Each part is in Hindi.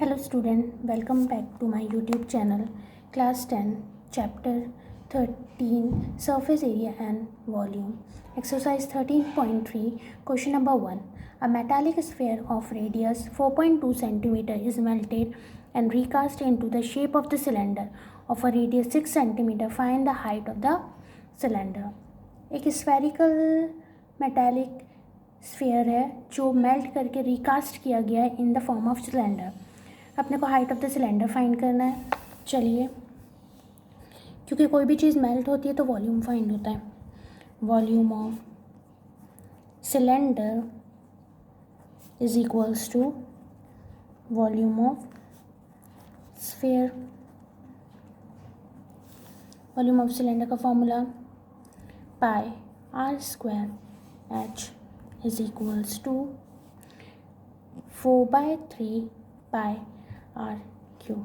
Hello student, welcome back to my YouTube channel, Class 10, Chapter 13, Surface Area and Volume. Exercise 13.3, Question number 1. A metallic sphere of radius 4.2 cm is melted and recast into the shape of the cylinder of a radius 6 cm. Find the height of the cylinder. एक स्फेरिकल मेटालिक स्फीयर है जो मेल्ट करके रिकास्ट किया गया है in the form of cylinder. अपने को height of the cylinder find करना है. चलिए, क्योंकि कोई भी चीज़ मेल्ट होती है तो वॉल्यूम फाइंड होता है. Volume of cylinder is equals to volume of sphere. Volume of cylinder का formula pi r square h is equals to 4/3 pi r cube.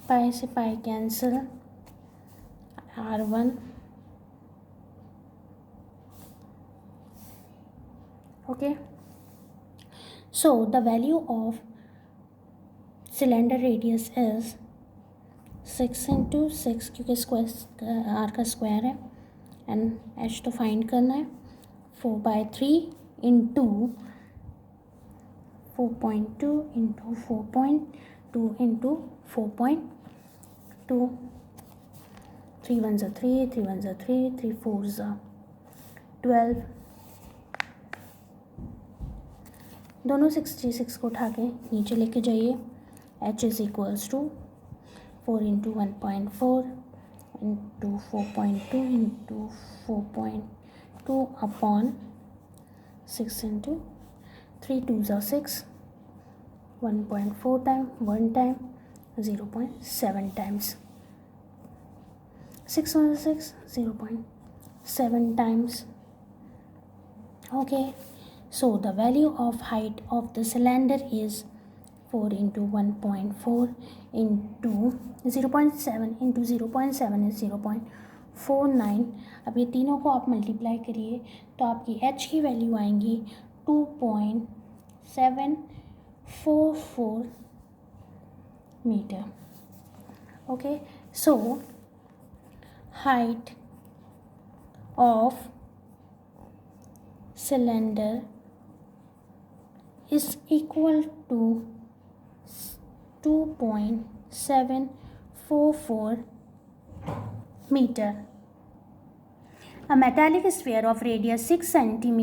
Pi से pi cancel, R1 okay. So the value of cylinder radius is 6 into 6 क्योंकि स्क्वायर आर का स्क्वायर है एंड एच तो फाइंड करना है. 4/3 into 4.2 into 4.2 into 4.2. 3 1s are 3, 3 1s are 3, 3 4s are 12. दोनों 66 को उठा के नीचे लेके जाइए. h is equals to 4 into 1.4 into 4.2 into 4.2 upon 6 into 3 2s are 6. 1.4 time 1 time 0.7 times. 6 1 6 0.7 times. Okay, so the value of height of the cylinder is 4 into 1.4 into 0.7 into 0.7 is 0.49. अब ये तीनों को आप मल्टीप्लाई करिए तो आपकी h की वैल्यू आएंगी 2.744 metre. Okay, so height of cylinder is equal to 2.744 meter. A metallic sphere of radius 6 cm,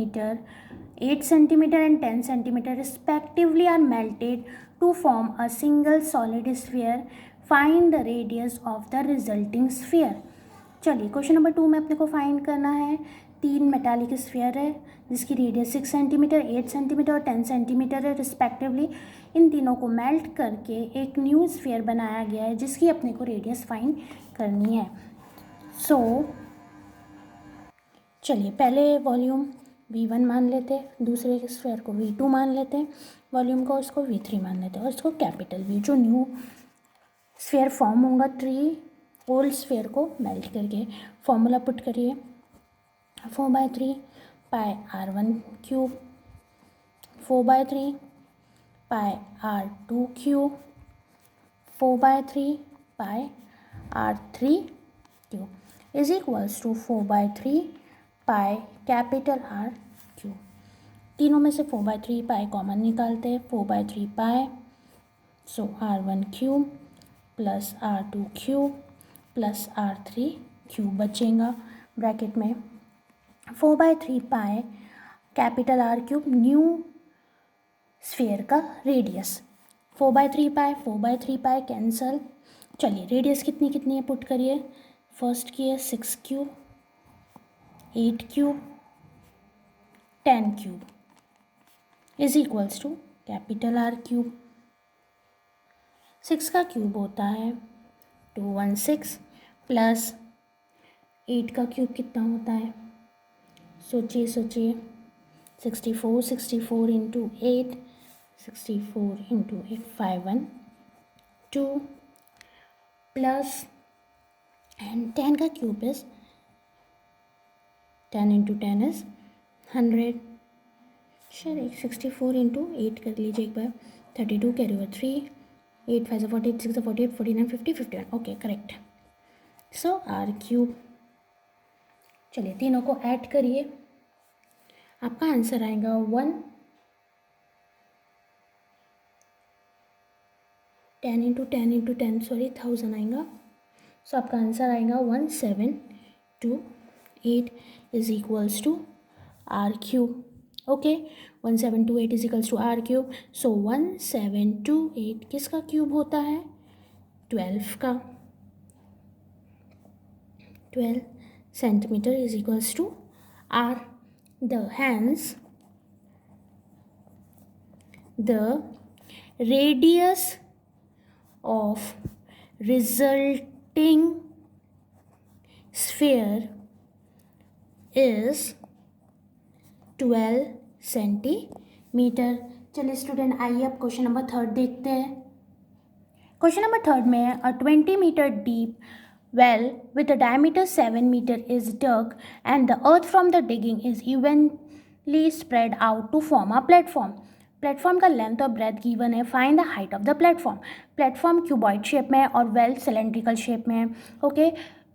8 cm and 10 cm respectively are melted to form a single solid sphere. Find the radius of the resulting sphere. चलिए, क्वेश्चन नंबर 2 में अपने को फाइंड करना है. 3 मेटालिक स्फीयर है जिसकी रेडियस 6 सेंटीमीटर, 8 सेंटीमीटर और 10 सेंटीमीटर है रिस्पेक्टिवली. इन तीनों को मेल्ट करके एक न्यू स्फीयर बनाया गया है जिसकी अपने को रेडियस फाइंड करनी है. सो चलिए, पहले वॉल्यूम V1 मान लेते हैं, दूसरे स्फीयर को V2 मान लेते हैं, वॉल्यूम को उसको V3 मान लेते हैं और उसको कैपिटल V. जो न्यू स्फीयर फॉर्म होगा 3 ओल्ड स्फीयर को मेल्ट करके. फॉर्मूला पुट करिए. 4/3 pi R1 cube, 4/3 pi R2 cube, 4/3 pi R3 cube is equals to 4/3 pi capital R cube. तीनों में से 4/3 पाई कॉमन निकालते हैं. 4/3 pi, so R1 cube plus R2 cube plus R3 cube बचेगा ब्रैकेट में. 4/3 pi capital R cube new sphere का रेडियस. 4/3 pi cancel. चलिए, रेडियस कितनी कितनी है पुट करिए. फर्स्ट की है 6 cube, 8 cube, 10 cube is equals to capital R cube. 6 का क्यूब होता है 216 प्लस 8 का क्यूब कितना होता है, सोचिए 64 इंटू 8, 64 इंटू 8 512 प्लस एंड 10 का क्यूब इज 10 इंटू 10 इज 100. चलिए 64 इंटू 8 कर लीजिए एक बार. 32 carry over 3 8 5 48 6 48 49 50 51, okay correct. So R cube. चलिए तीनों को ऐड करिए, आपका आंसर आएगा 1 10 इंटू 10 इंटू 10 सॉरी 1000 आएगा। सो आपका आंसर आएगा 1728 is equals to r cube. Okay 1728 is equals to r cube. So 1728 किसका क्यूब होता है? 12 का। 12 centimetre is equals to r. Hence the radius of resulting sphere is 12 centimetre. चलिए स्टूडेंट आइए अब क्वेश्चन नंबर 3 देखते हैं। क्वेश्चन नंबर 3 में है a 20 metre deep well with a diameter 7 meter is dug and the earth from the digging is evenly spread out to form a platform. Platform का लेंथ और ब्रेथ गिवन है। Find the height of the platform. Platform cuboid shape में है और वेल सिलेंड्रिकल शेप में है। ओके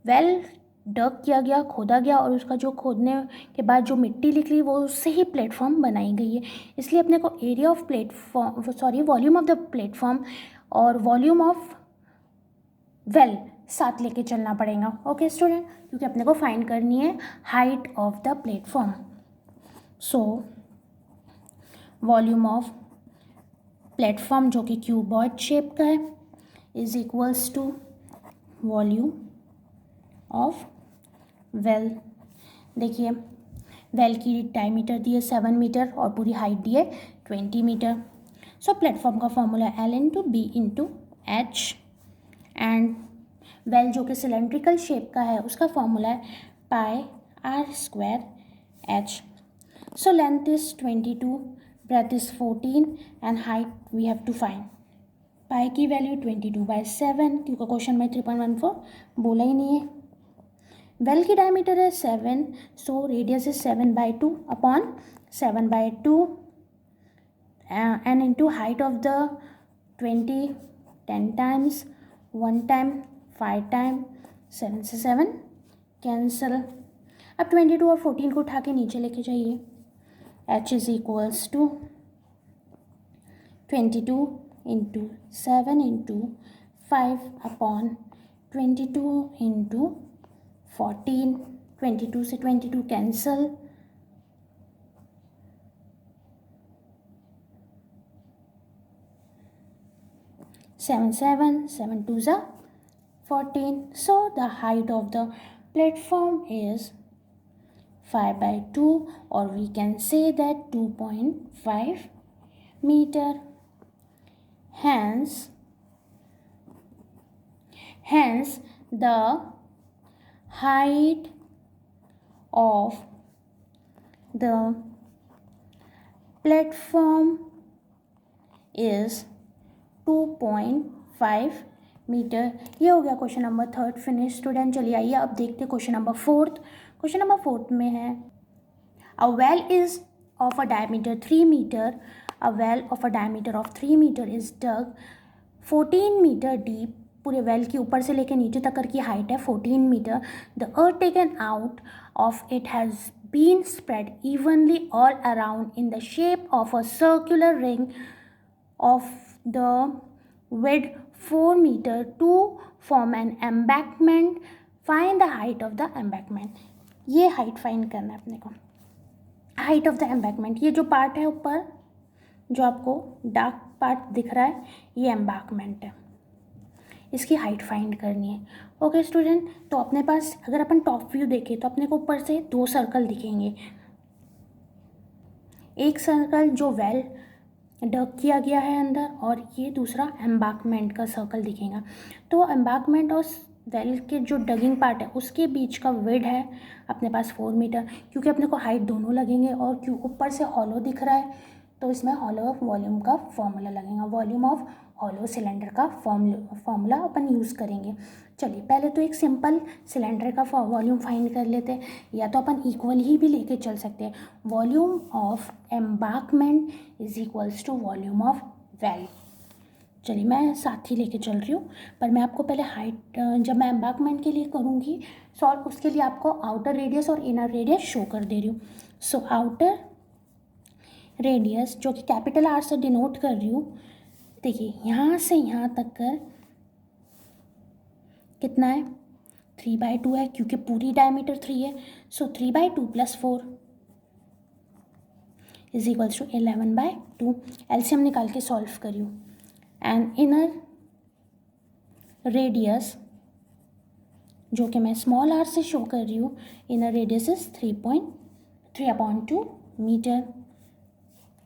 वेल डग किया गया, खोदा गया और उसका जो खोदने के बाद जो मिट्टी निकली वो उससे ही प्लेटफॉर्म बनाई गई है। इसलिए अपने को area of platform volume of the platform और वॉल्यूम ऑफ वेल साथ लेके चलना पड़ेगा। ओके स्टूडेंट, क्योंकि अपने को फाइंड करनी है height of the platform. So volume of platform जो कि क्यूबॉइड शेप का है is equals to volume of well. देखिए वेल की डायमीटर दी है 7 मीटर और पूरी हाइट दी है 20 मीटर। सो प्लेटफॉर्म का formula L into b into h and well जो कि सिलेंड्रिकल शेप का है उसका फॉर्मूला है pi r square h. So length is 22, breadth is 14 and height we have to find. Pi की वैल्यू 22/7 क्योंकि क्वेश्चन में 3.14 बोला ही नहीं है। वेल की डायमीटर है 7, so radius is 7/2 upon 7/2 and into height of the 20 10 times 1 time 5 time 7 से 7 कैंसल। अब 22 और 14 को उठा के नीचे लेके जाइए। h is equals to 22 into 7 into 5 upon 22 into 14। 22 से 22 cancel, 7 7 7 2 are 14. So the height of the platform is 5/2 or we can say that 2.5 meter. Hence the height of the platform is 2.5 metre. ये हो गया क्वेश्चन नंबर 3 फिनिश स्टूडेंट। चलिए आइए अब देखते हैं क्वेश्चन नंबर 4। क्वेश्चन नंबर 4 में है a well is of a diameter 3 metre. A well of a diameter of 3 metre is dug 14 metre deep. पूरे वेल की ऊपर से लेकर नीचे तक की हाइट है 14 metre. The earth taken out of it has been spread evenly all around in the shape of a circular ring of the width 4 meter to form an embankment. Find the height of the embankment. ये हाइट फाइंड करना है अपने को। हाइट ऑफ द एम्बैकमेंट, ये जो पार्ट है ऊपर जो आपको डार्क पार्ट दिख रहा है ये एम्बैकमेंट है, इसकी हाइट फाइंड करनी है। ओके स्टूडेंट, तो अपने पास अगर अपन टॉप व्यू देखें तो अपने को ऊपर से 2 सर्कल दिखेंगे। एक सर्कल जो वेल डग किया गया है अंदर और ये दूसरा एम्बैकमेंट का सर्कल दिखेगा। तो एम्बैकमेंट और वेल के जो डगिंग पार्ट है उसके बीच का विड्थ है अपने पास 4 मीटर। क्योंकि अपने को हाइट दोनों लगेंगे और क्यों ऊपर से हॉलो दिख रहा है तो इसमें हॉलो ऑफ वॉल्यूम का फॉर्मूला लगेगा। वॉल्यूम ऑफ हॉलो सिलेंडर का फॉर्मूला अपन यूज़ करेंगे। चलिए पहले तो एक सिंपल सिलेंडर का वॉल्यूम फाइंड कर लेते हैं, या तो अपन इक्वल ही भी लेके चल सकते हैं। Volume of embankment is equals to volume of well. चलिए मैं साथ ही लेके चल रही हूँ, पर मैं आपको पहले हाइट जब मैं एम्बैंकमेंट के लिए करूँगी सॉल्व, उसके लिए आपको आउटर रेडियस और इनर रेडियस शो कर दे रही हूँ। सो आउटर रेडियस जो कि कैपिटल आर से डिनोट कर रही हूँ, देखिए यहाँ से यहाँ तक कर कितना है 3/2 है, क्योंकि पूरी डायमीटर 3 है। सो 3/2 + 4 इज इक्वल्स टू 11/2। एलसीएम निकाल के सॉल्व करियो। एंड इनर रेडियस जो कि मैं स्मॉल आर से शो कर रही हूँ, inner radius is 3.3/2 metre.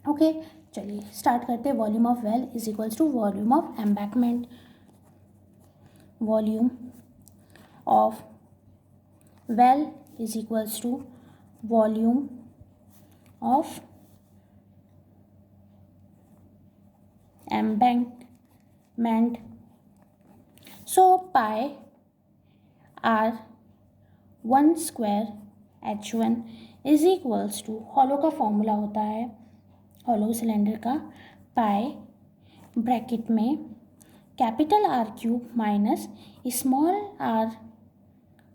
Okay, चलिए स्टार्ट करते हैं। Volume of well is equals to volume of embankment. Volume of well is equals to volume of embankment. So pi r1 square h1 is equals to, hollow का फॉर्मूला होता है हॉलो सिलेंडर का, पाई ब्रैकेट में capital R cube minus small R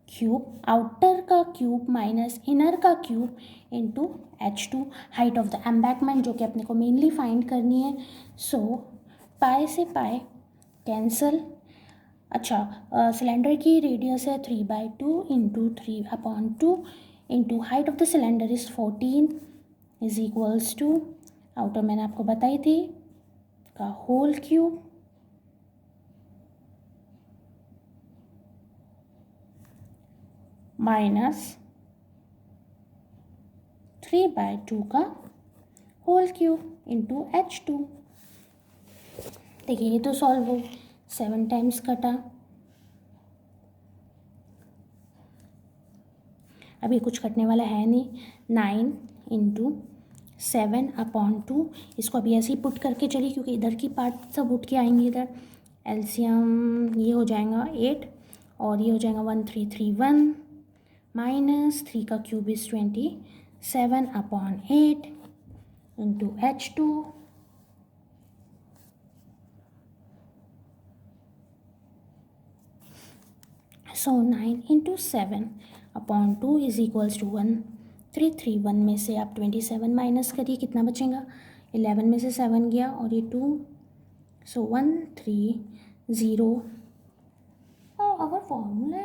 cube, outer का क्यूब माइनस इनर का cube into H2, height of the embankment जो कि अपने को मेनली फाइंड करनी है। सो पाई से पाई कैंसल। अच्छा, सिलेंडर की रेडियस है 3/2 into 3/2 into height of the cylinder is 14 is equals to, outer मैंने आपको बताई थी का होल क्यूब माइनस 3/2 का होल क्यूब इंटू H2। देखिए ये तो सॉल्व हो, 7 टाइम्स कटा। अभी कुछ कटने वाला है नहीं। 9 इंटू 7/2, इसको अभी ऐसे ही पुट करके चलिए क्योंकि इधर की पार्ट सब उठ के आएंगे इधर। एलसीएम ये हो जाएगा 8 और ये हो जाएगा 1331 माइनस 3 का cube is 27/8 into H2 so 9 into 7/2 is equals to 1331 में से आप 27 माइनस करिए, कितना बचेगा 11 में से 7 गया और ये 2, सो 130। अगर फॉर्मूला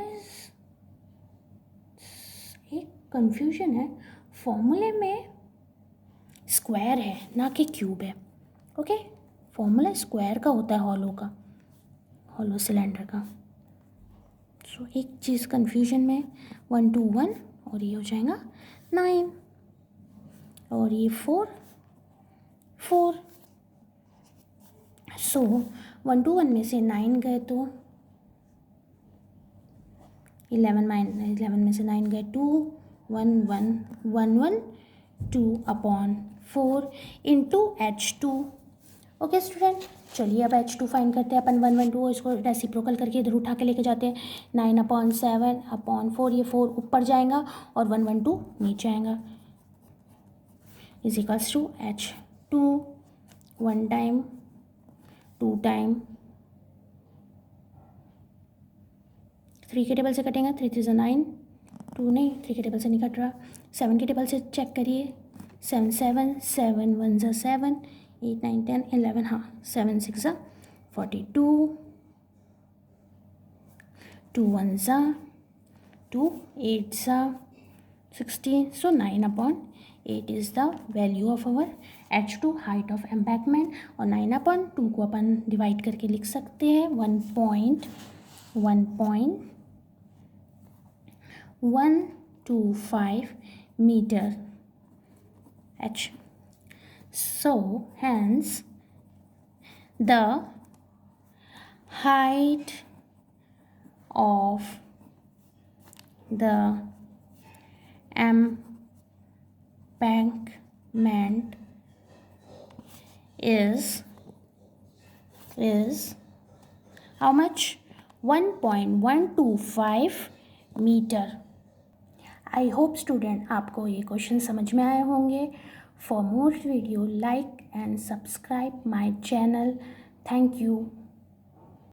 एक कंफ्यूजन है, फॉर्मूले में स्क्वायर है ना कि क्यूब है। ओके, फॉर्मूला स्क्वायर का होता है हॉलो का, हॉलो सिलेंडर का। सो एक चीज़ कंफ्यूजन में 1 2 1 और ये हो जाएगा 9 और ये 4 4। सो 1 2 1 में से 9 गए तो 11 में से 9 गए 2 1 1 1 1 2/4 इंटू H2। ओके स्टूडेंट, चलिए अब H2 फाइंड करते हैं अपन। 1 1 2 इसको रेसिप्रोकल करके इधर उठा के लेके जाते हैं। 9/7/4, ये 4 ऊपर जाएगा और 1 1 2 नीचे आएगा is equals to H2 1 time 2 time 3 के टेबल से कटेगा, 3 3 9, 2 नहीं 3 के टेबल से नहीं कट रहा। 7 के टेबल से चेक करिए, 7 7 7 1 7 8 9 10 11, हाँ 7 6 42, 2 1 2 8 16, so 9/8 is the value of our H2 height of embankment। और 9/2 को अपन डिवाइड करके लिख सकते हैं 1.125 meter H। So hence the height of the embankment is how much? 1.125 metre. I hope student आपको ये क्वेश्चन समझ में आए होंगे। For more video like and subscribe my channel. Thank you.